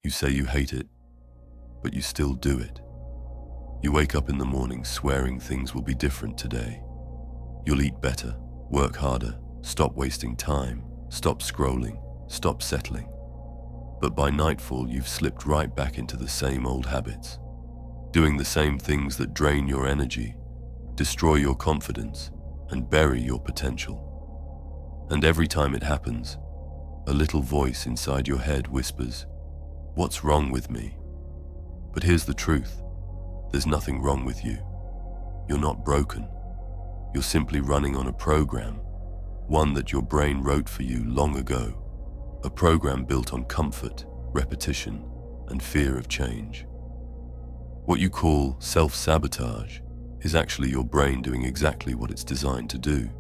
You say you hate it, but you still do it. You wake up in the morning swearing things will be different today. You'll eat better, work harder, stop wasting time, stop scrolling, stop settling. But by nightfall, you've slipped right back into the same old habits, doing the same things that drain your energy, destroy your confidence, and bury your potential. And every time it happens, a little voice inside your head whispers, "What's wrong with me?" But here's the truth. There's nothing wrong with you. You're not broken. You're simply running on a program, one that your brain wrote for you long ago, a program built on comfort, repetition, and fear of change. What you call self-sabotage is actually your brain doing exactly what it's designed to do: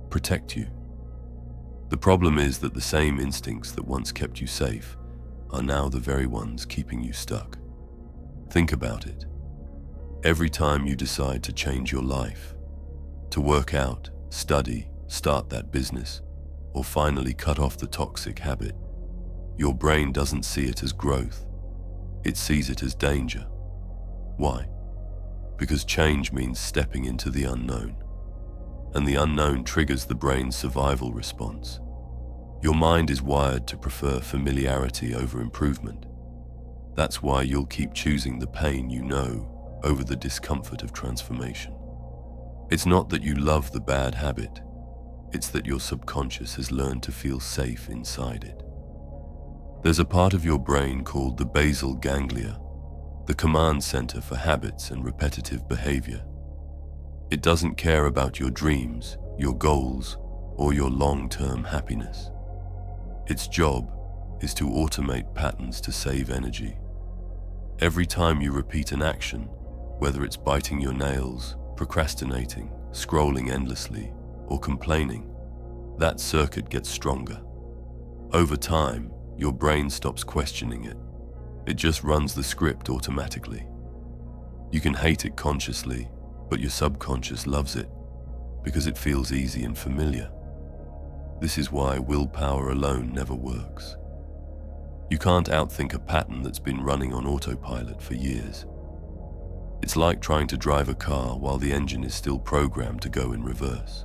protect you. The problem is that the same instincts that once kept you safe are now the very ones keeping you stuck. Think about it. Every time you decide to change your life, to work out, study, start that business, or finally cut off the toxic habit, your brain doesn't see it as growth. It sees it as danger. Why? Because change means stepping into the unknown, and the unknown triggers the brain's survival response. Your mind is wired to prefer familiarity over improvement. That's why you'll keep choosing the pain you know over the discomfort of transformation. It's not that you love the bad habit, it's that your subconscious has learned to feel safe inside it. There's a part of your brain called the basal ganglia, the command center for habits and repetitive behavior. It doesn't care about your dreams, your goals, or your long-term happiness. Its job is to automate patterns to save energy. Every time you repeat an action, whether it's biting your nails, procrastinating, scrolling endlessly, or complaining, that circuit gets stronger. Over time, your brain stops questioning it. It just runs the script automatically. You can hate it consciously, but your subconscious loves it because it feels easy and familiar. This is why willpower alone never works. You can't outthink a pattern that's been running on autopilot for years. It's like trying to drive a car while the engine is still programmed to go in reverse.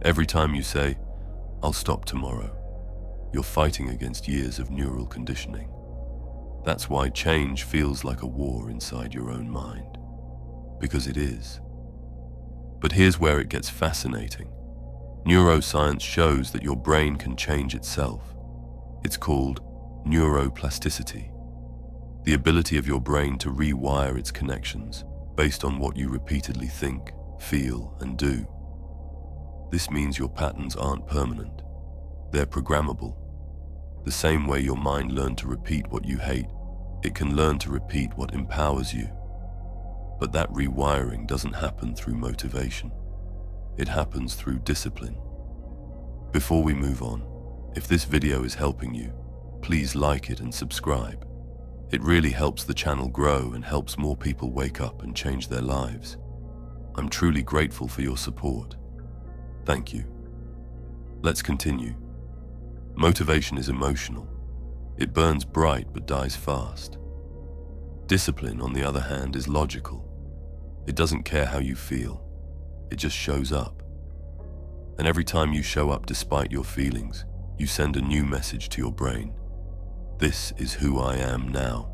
Every time you say, "I'll stop tomorrow," you're fighting against years of neural conditioning. That's why change feels like a war inside your own mind. Because it is. But here's where it gets fascinating. Neuroscience shows that your brain can change itself. It's called neuroplasticity, the ability of your brain to rewire its connections based on what you repeatedly think, feel, and do. This means your patterns aren't permanent. They're programmable. The same way your mind learned to repeat what you hate, it can learn to repeat what empowers you. But that rewiring doesn't happen through motivation. It happens through discipline. Before we move on, if this video is helping you, please like it and subscribe. It really helps the channel grow and helps more people wake up and change their lives. I'm truly grateful for your support. Thank you. Let's continue. Motivation is emotional. It burns bright but dies fast. Discipline, on the other hand, is logical. It doesn't care how you feel. It just shows up. And every time you show up despite your feelings, you send a new message to your brain. This is who I am now.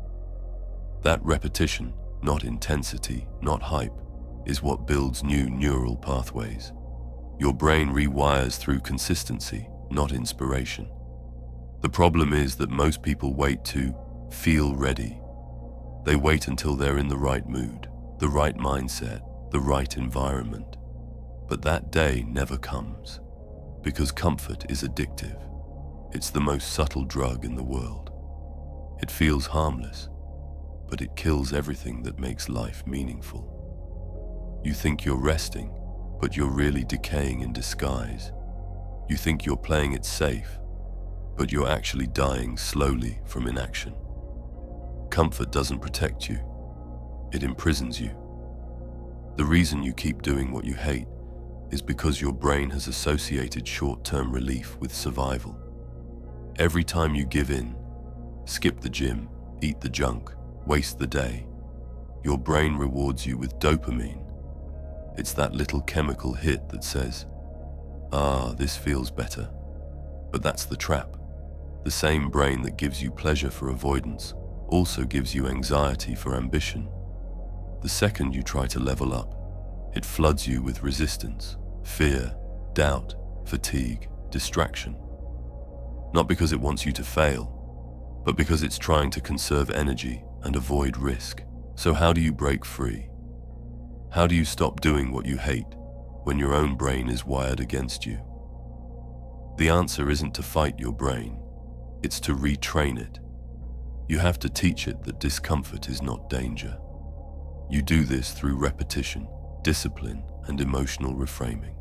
That repetition, not intensity, not hype, is what builds new neural pathways. Your brain rewires through consistency, not inspiration. The problem is that most people wait to feel ready. They wait until they're in the right mood, the right mindset, the right environment. But that day never comes, because comfort is addictive. It's the most subtle drug in the world. It feels harmless, but it kills everything that makes life meaningful. You think you're resting, but you're really decaying in disguise. You think you're playing it safe, but you're actually dying slowly from inaction. Comfort doesn't protect you, it imprisons you. The reason you keep doing what you hate is because your brain has associated short-term relief with survival. Every time you give in, skip the gym, eat the junk, waste the day. Your brain rewards you with dopamine. It's that little chemical hit that says, "Ah, this feels better." But that's the trap. The same brain that gives you pleasure for avoidance also gives you anxiety for ambition. The second you try to level up, it floods you with resistance, fear, doubt, fatigue, distraction. Not because it wants you to fail, but because it's trying to conserve energy and avoid risk. So how do you break free? How do you stop doing what you hate when your own brain is wired against you? The answer isn't to fight your brain, it's to retrain it. You have to teach it that discomfort is not danger. You do this through repetition, discipline, and emotional reframing.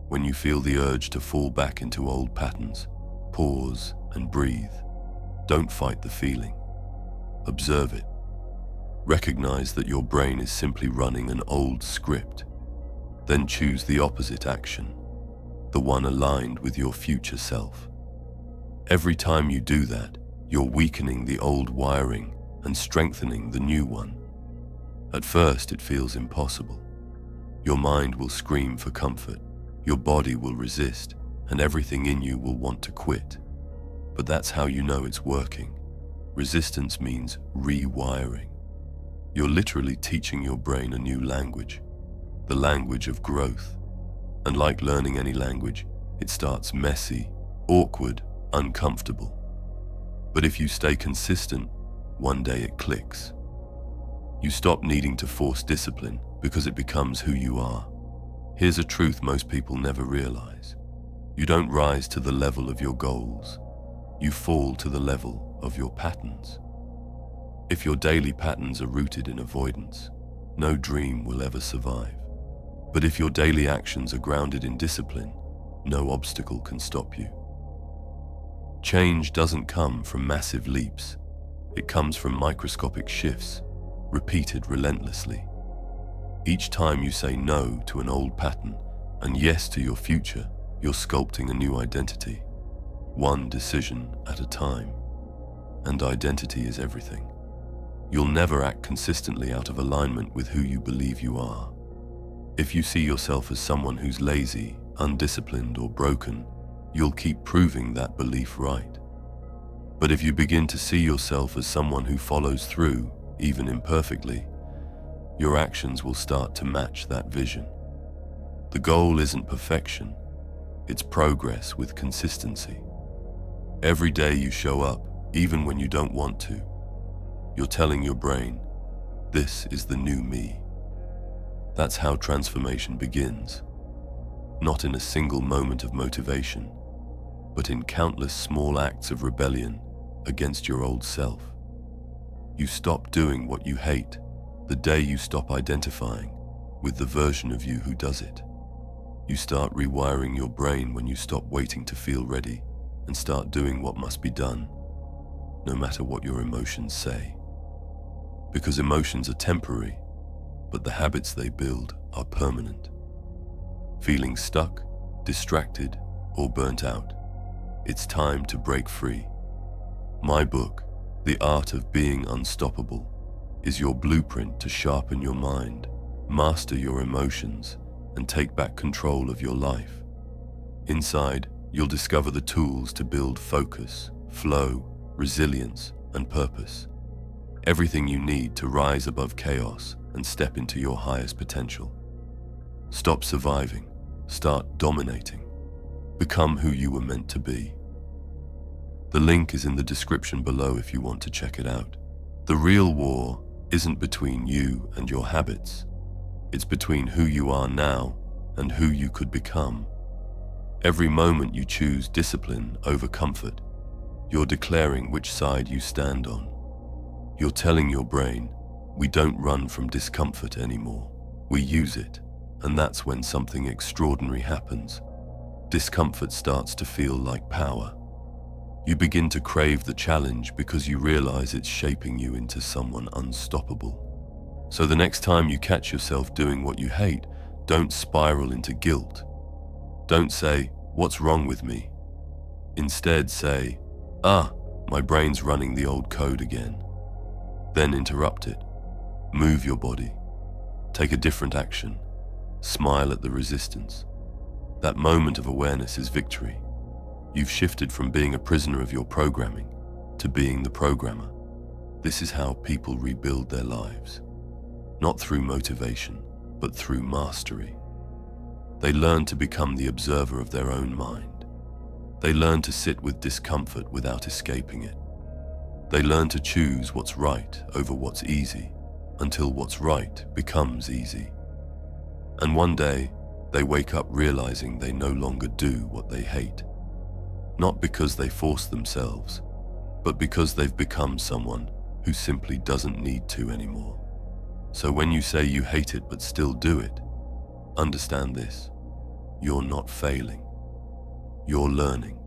When you feel the urge to fall back into old patterns, pause and breathe. Don't fight the feeling. Observe it. Recognize that your brain is simply running an old script. Then choose the opposite action, the one aligned with your future self. Every time you do that, you're weakening the old wiring and strengthening the new one. At first, it feels impossible. Your mind will scream for comfort, your body will resist, and everything in you will want to quit. But that's how you know it's working. Resistance means rewiring. You're literally teaching your brain a new language, the language of growth. And like learning any language, it starts messy, awkward, uncomfortable. But if you stay consistent, one day it clicks. You stop needing to force discipline because it becomes who you are. Here's a truth most people never realize. You don't rise to the level of your goals. You fall to the level of your patterns. If your daily patterns are rooted in avoidance, no dream will ever survive. But if your daily actions are grounded in discipline, no obstacle can stop you. Change doesn't come from massive leaps. It comes from microscopic shifts, repeated relentlessly. Each time you say no to an old pattern and yes to your future, you're sculpting a new identity, one decision at a time. And identity is everything. You'll never act consistently out of alignment with who you believe you are. If you see yourself as someone who's lazy, undisciplined, or broken, you'll keep proving that belief right. But if you begin to see yourself as someone who follows through, even imperfectly, your actions will start to match that vision. The goal isn't perfection, it's progress with consistency. Every day you show up, even when you don't want to, you're telling your brain, this is the new me. That's how transformation begins. Not in a single moment of motivation, but in countless small acts of rebellion against your old self. You stop doing what you hate the day you stop identifying with the version of you who does it. You start rewiring your brain when you stop waiting to feel ready and start doing what must be done, no matter what your emotions say. Because emotions are temporary, but the habits they build are permanent. Feeling stuck, distracted, or burnt out, it's time to break free. My book, The Art of Being Unstoppable, is your blueprint to sharpen your mind, master your emotions, and take back control of your life. Inside, you'll discover the tools to build focus, flow, resilience, and purpose. Everything you need to rise above chaos and step into your highest potential. Stop surviving, start dominating. Become who you were meant to be. The link is in the description below if you want to check it out. The real war isn't between you and your habits. It's between who you are now and who you could become. Every moment you choose discipline over comfort, you're declaring which side you stand on. You're telling your brain, we don't run from discomfort anymore. We use it, and that's when something extraordinary happens. Discomfort starts to feel like power. You begin to crave the challenge because you realize it's shaping you into someone unstoppable. So the next time you catch yourself doing what you hate, don't spiral into guilt. Don't say, what's wrong with me? Instead say, My brain's running the old code again. Then interrupt it. Move your body. Take a different action. Smile at the resistance. That moment of awareness is victory. You've shifted from being a prisoner of your programming to being the programmer. This is how people rebuild their lives. Not through motivation, but through mastery. They learn to become the observer of their own mind. They learn to sit with discomfort without escaping it. They learn to choose what's right over what's easy, until what's right becomes easy. And one day, they wake up realizing they no longer do what they hate. Not because they force themselves, but because they've become someone who simply doesn't need to anymore. So when you say you hate it but still do it, understand this: you're not failing. You're learning.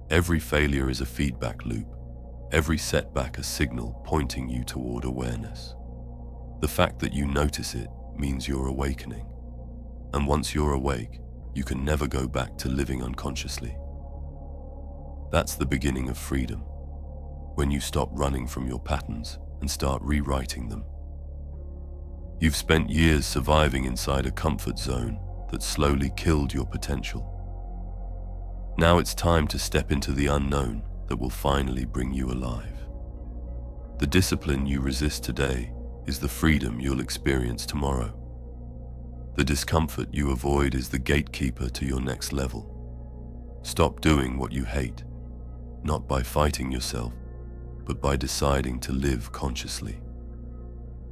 Every failure is a feedback loop. Every setback a signal pointing you toward awareness. The fact that you notice it means you're awakening. And once you're awake, you can never go back to living unconsciously. That's the beginning of freedom, when you stop running from your patterns and start rewriting them. You've spent years surviving inside a comfort zone that slowly killed your potential. Now it's time to step into the unknown that will finally bring you alive. The discipline you resist today is the freedom you'll experience tomorrow. The discomfort you avoid is the gatekeeper to your next level. Stop doing what you hate, not by fighting yourself, but by deciding to live consciously.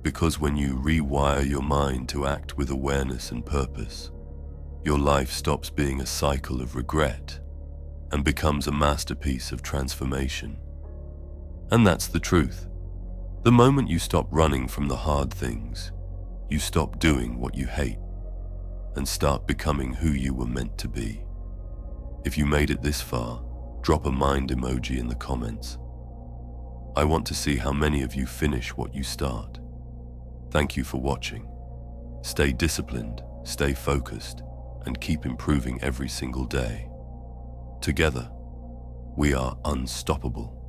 Because when you rewire your mind to act with awareness and purpose, your life stops being a cycle of regret and becomes a masterpiece of transformation. And that's the truth. The moment you stop running from the hard things, you stop doing what you hate and start becoming who you were meant to be. If you made it this far, drop a mind emoji in the comments. I want to see how many of you finish what you start. Thank you for watching. Stay disciplined, stay focused, and keep improving every single day. Together, we are unstoppable.